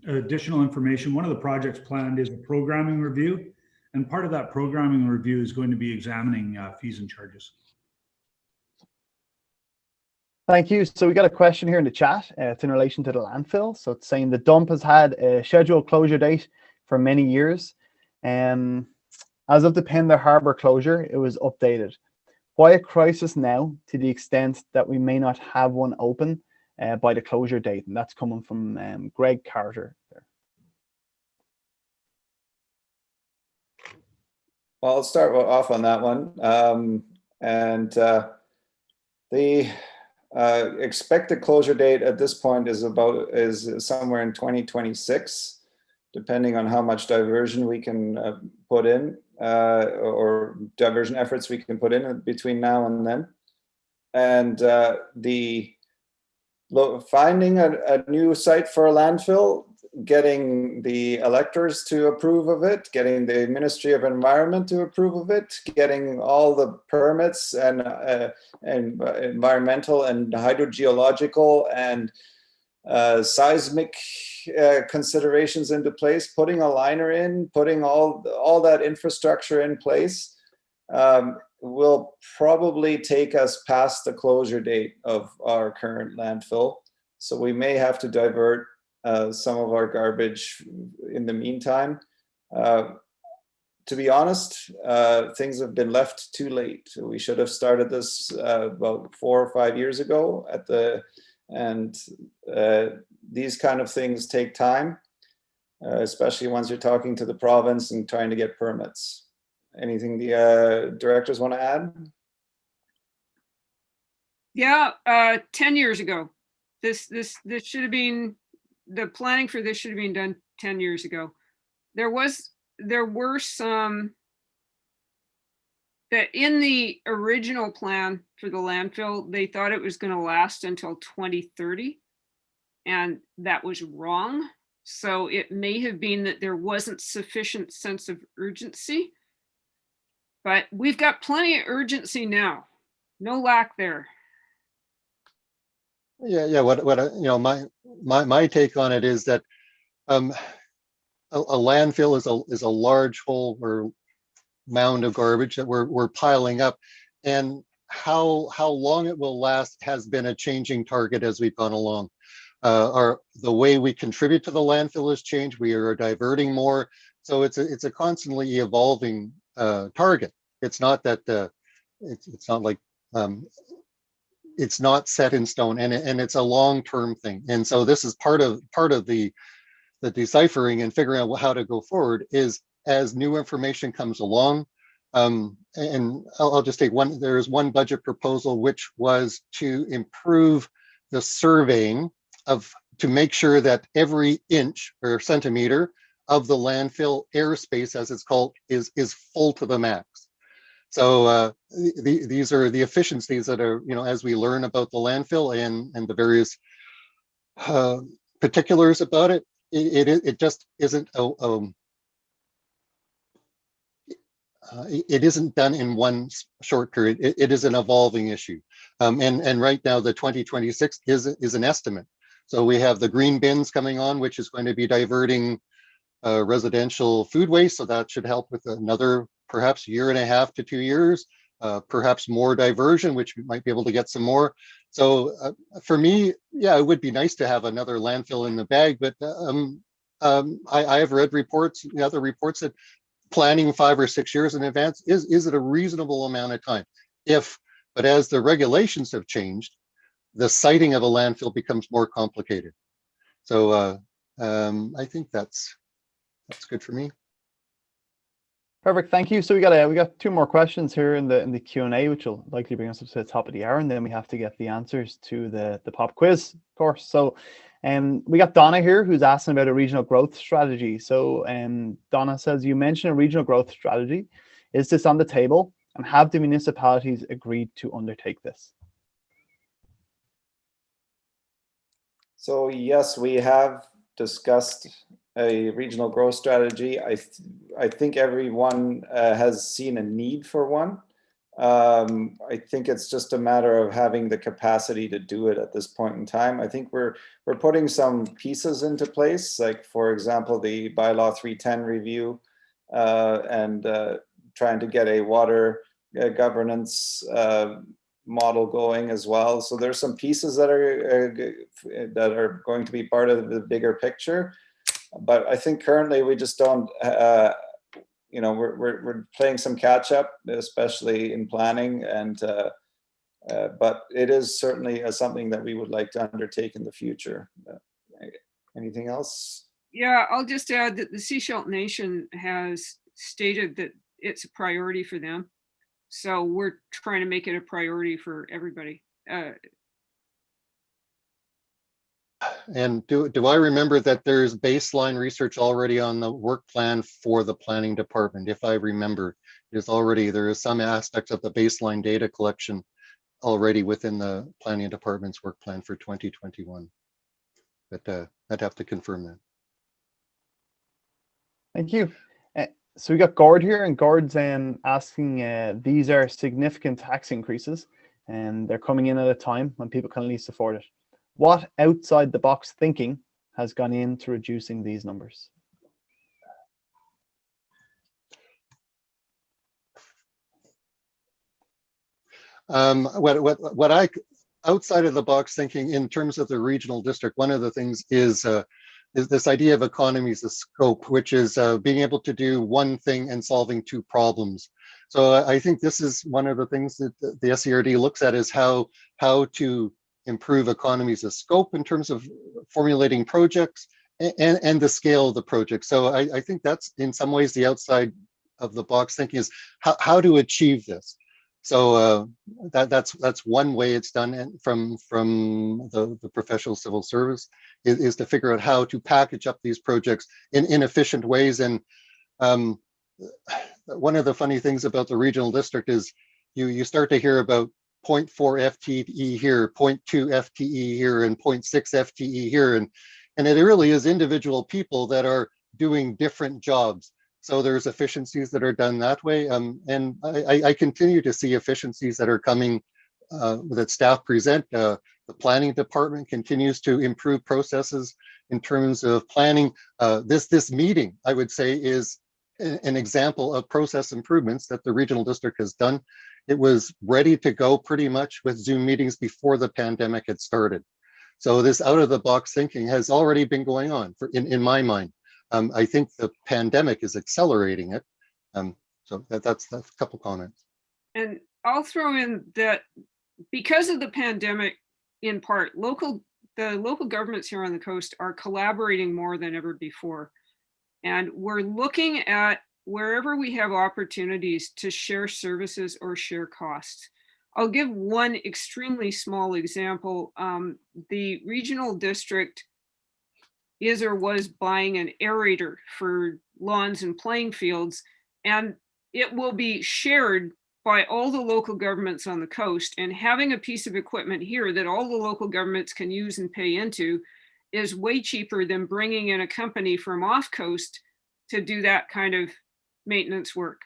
additional information, one of the projects planned is a programming review, and part of that programming review is going to be examining fees and charges. Thank you. So we got a question here in the chat. It's in relation to the landfill. So it's saying the dump has had a scheduled closure date for many years. As of the Pender Harbour closure, it was updated. Why a crisis now, to the extent that we may not have one open by the closure date? And that's coming from Greg Carter there. Well, I'll start off on that one. The expected closure date at this point is somewhere in 2026, depending on how much diversion we can put in, or diversion efforts we can put in between now and then. And finding a new site for a landfill, getting the electors to approve of it, getting the Ministry of Environment to approve of it, getting all the permits and environmental and hydrogeological and seismic considerations into place, putting a liner in, putting all that infrastructure in place, will probably take us past the closure date of our current landfill. So we may have to divert some of our garbage in the meantime. To be honest, things have been left too late. We should have started this about 4 or 5 years ago these kind of things take time, especially once you're talking to the province and trying to get permits. Anything the directors want to add? Yeah, 10 years ago. This should have been, the planning for this should have been done 10 years ago. There were some that in the original plan for the landfill, they thought it was going to last until 2030, and that was wrong. So it may have been that there wasn't sufficient sense of urgency, but we've got plenty of urgency now. No lack there. Yeah. What my take on it is that a landfill is a large hole or mound of garbage that we're piling up, and how long it will last has been a changing target as we've gone along. The way we contribute to the landfill has changed. We are diverting more, so it's a constantly evolving target. It's not that it's not like it's not set in stone, and it's a long-term thing. And so this is part of the deciphering and figuring out how to go forward is as new information comes along. And I'll just take one. There is one budget proposal which was to improve the surveying to make sure that every inch or centimeter of the landfill airspace, as it's called, is full to the max. So these are the efficiencies that are, as we learn about the landfill and the various particulars about it, it just isn't it isn't done in one short period. It is an evolving issue, and right now the 2026 is an estimate. So we have the green bins coming on, which is going to be diverting residential food waste. So that should help with another perhaps 1.5 to 2 years, perhaps more diversion, which we might be able to get some more. So for me, yeah, it would be nice to have another landfill in the bag, but I have read reports, other reports that planning 5 or 6 years in advance is it a reasonable amount of time? But as the regulations have changed, the siting of a landfill becomes more complicated. So I think that's good for me. Perfect, thank you. So we got 2 more questions here in the Q&A, which will likely bring us up to the top of the hour, and then we have to get the answers to the pop quiz, of course. So we got Donna here who's asking about a regional growth strategy. So Donna says, you mentioned a regional growth strategy. Is this on the table, and have the municipalities agreed to undertake this? So yes, we have discussed a regional growth strategy. I think everyone has seen a need for one. I think it's just a matter of having the capacity to do it at this point in time. I think we're putting some pieces into place, like for example, the bylaw 310 review and trying to get a water governance model going as well. So there's some pieces that are going to be part of the bigger picture. But I think currently we just don't, we're playing some catch up, especially in planning, and but it is certainly something that we would like to undertake in the future. Anything else? Yeah, I'll just add that the Seashell Nation has stated that it's a priority for them. So we're trying to make it a priority for everybody. And do I remember that there's baseline research already on the work plan for the planning department? If I remember, there is some aspects of the baseline data collection already within the planning department's work plan for 2021. But I'd have to confirm that. Thank you. So we got Gord here, and Gord's asking, these are significant tax increases, and they're coming in at a time when people can least afford it. What outside the box thinking has gone into reducing these numbers? What I outside of the box thinking in terms of the regional district, one of the things is this idea of economies of scope, which is being able to do one thing and solving 2 problems. So I think this is one of the things that the SCRD looks at, is how to improve economies of scope in terms of formulating projects and the scale of the project. So I think that's in some ways the outside of the box thinking, is how to achieve this. So that's one way it's done, and from the professional civil service is to figure out how to package up these projects in efficient ways. And one of the funny things about the regional district is you start to hear about 0.4 FTE here, 0.2 FTE here, and 0.6 FTE here, and it really is individual people that are doing different jobs. So there's efficiencies that are done that way, and I continue to see efficiencies that are coming that staff present. The planning department continues to improve processes in terms of planning. This meeting, I would say, is an example of process improvements that the regional district has done. It was ready to go pretty much with Zoom meetings before the pandemic had started. So this out of the box thinking has already been going on in my mind. I think the pandemic is accelerating it. So that's a couple comments. And I'll throw in that because of the pandemic, in part, the local governments here on the coast are collaborating more than ever before. And we're looking at wherever we have opportunities to share services or share costs. I'll give one extremely small example. The regional district is or was buying an aerator for lawns and playing fields, and it will be shared by all the local governments on the coast, and having a piece of equipment here that all the local governments can use and pay into is way cheaper than bringing in a company from off coast to do that kind of maintenance work.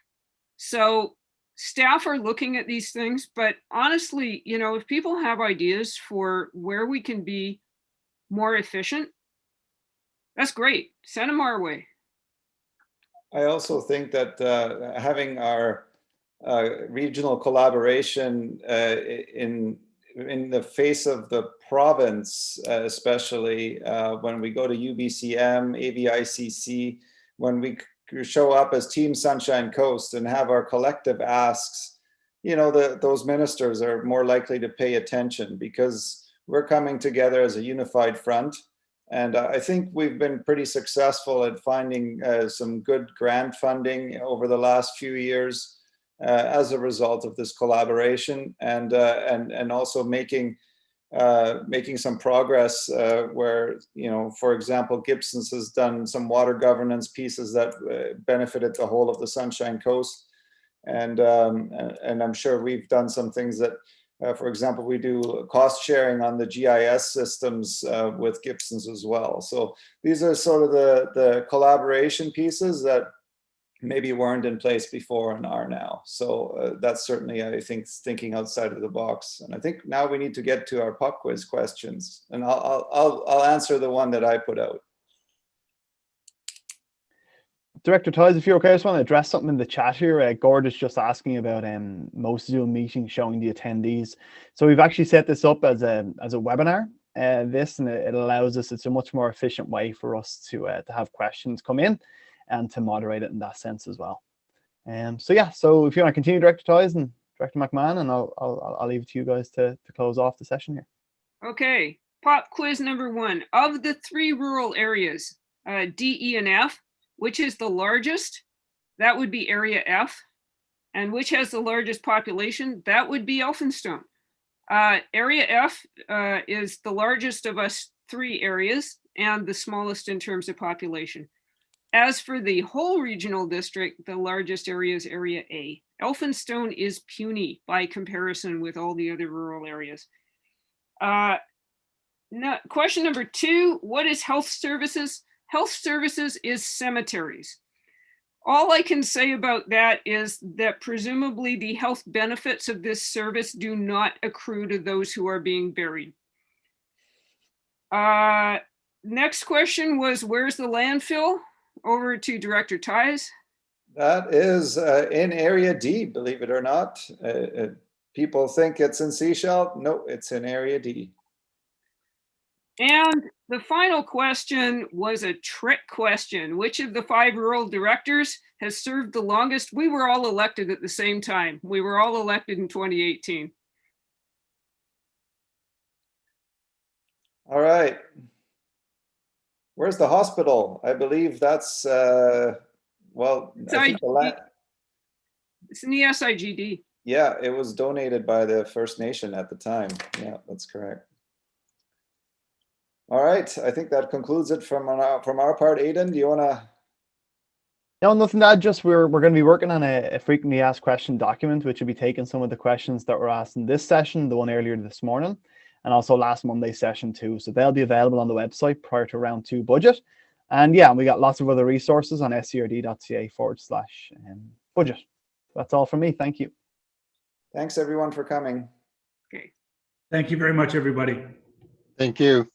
So staff are looking at these things, but honestly, you know, if people have ideas for where we can be more efficient, that's great. Send them our way. I also think that having our regional collaboration in the face of the province, especially when we go to UBCM, AVICC, when we show up as Team Sunshine Coast and have our collective asks, you know, those ministers are more likely to pay attention because we're coming together as a unified front. And I think we've been pretty successful at finding some good grant funding over the last few years as a result of this collaboration, and also making some progress where, you know, for example, Gibson's has done some water governance pieces that benefited the whole of the Sunshine Coast, and I'm sure we've done some things that, for example, we do cost sharing on the GIS systems with Gibson's as well. So these are sort of the collaboration pieces that maybe weren't in place before and are now. So that's certainly, I think, thinking outside of the box. And I think now we need to get to our pop quiz questions, and I'll answer the one that I put out. Director Ties, if you're okay, I just want to address something in the chat here. Gord is just asking about most Zoom meetings showing the attendees. So we've actually set this up as a webinar. And it allows us, it's a much more efficient way for us to have questions come in and to moderate it in that sense as well. So yeah, so if you want to continue, Director Ties and Director McMahon, and I'll leave it to you guys to close off the session here. Okay, pop quiz number 1. Of the 3 rural areas, D, E, and F, which is the largest? That would be Area F. And which has the largest population? That would be Elphinstone. Area F is the largest of us 3 areas and the smallest in terms of population. As for the whole regional district, the largest area is Area A. Elphinstone is puny by comparison with all the other rural areas. Now, question number 2, what is health services? Health services is cemeteries. All I can say about that is that presumably the health benefits of this service do not accrue to those who are being buried. Next question was, where's the landfill? Over to Director Ties. That is in Area D, believe it or not. People think it's in Sechelt. No, it's in Area D. And the final question was a trick question. Which of the 5 rural directors has served the longest? We were all elected at the same time. We were all elected in 2018. All right. Where's the hospital? I believe that's, well, I think it's in the SIGD. Yeah, it was donated by the First Nation at the time. Yeah, that's correct. All right, I think that concludes it from our part. Aidan, do you want to? No, nothing to add. Just we're going to be working on a frequently asked question document, which will be taking some of the questions that were asked in this session, the one earlier this morning, and also last Monday's session too. So they'll be available on the website prior to round 2 budget. And yeah, we got lots of other resources on scrd.ca/budget. That's all from me. Thank you. Thanks everyone for coming. Okay. Thank you very much, everybody. Thank you.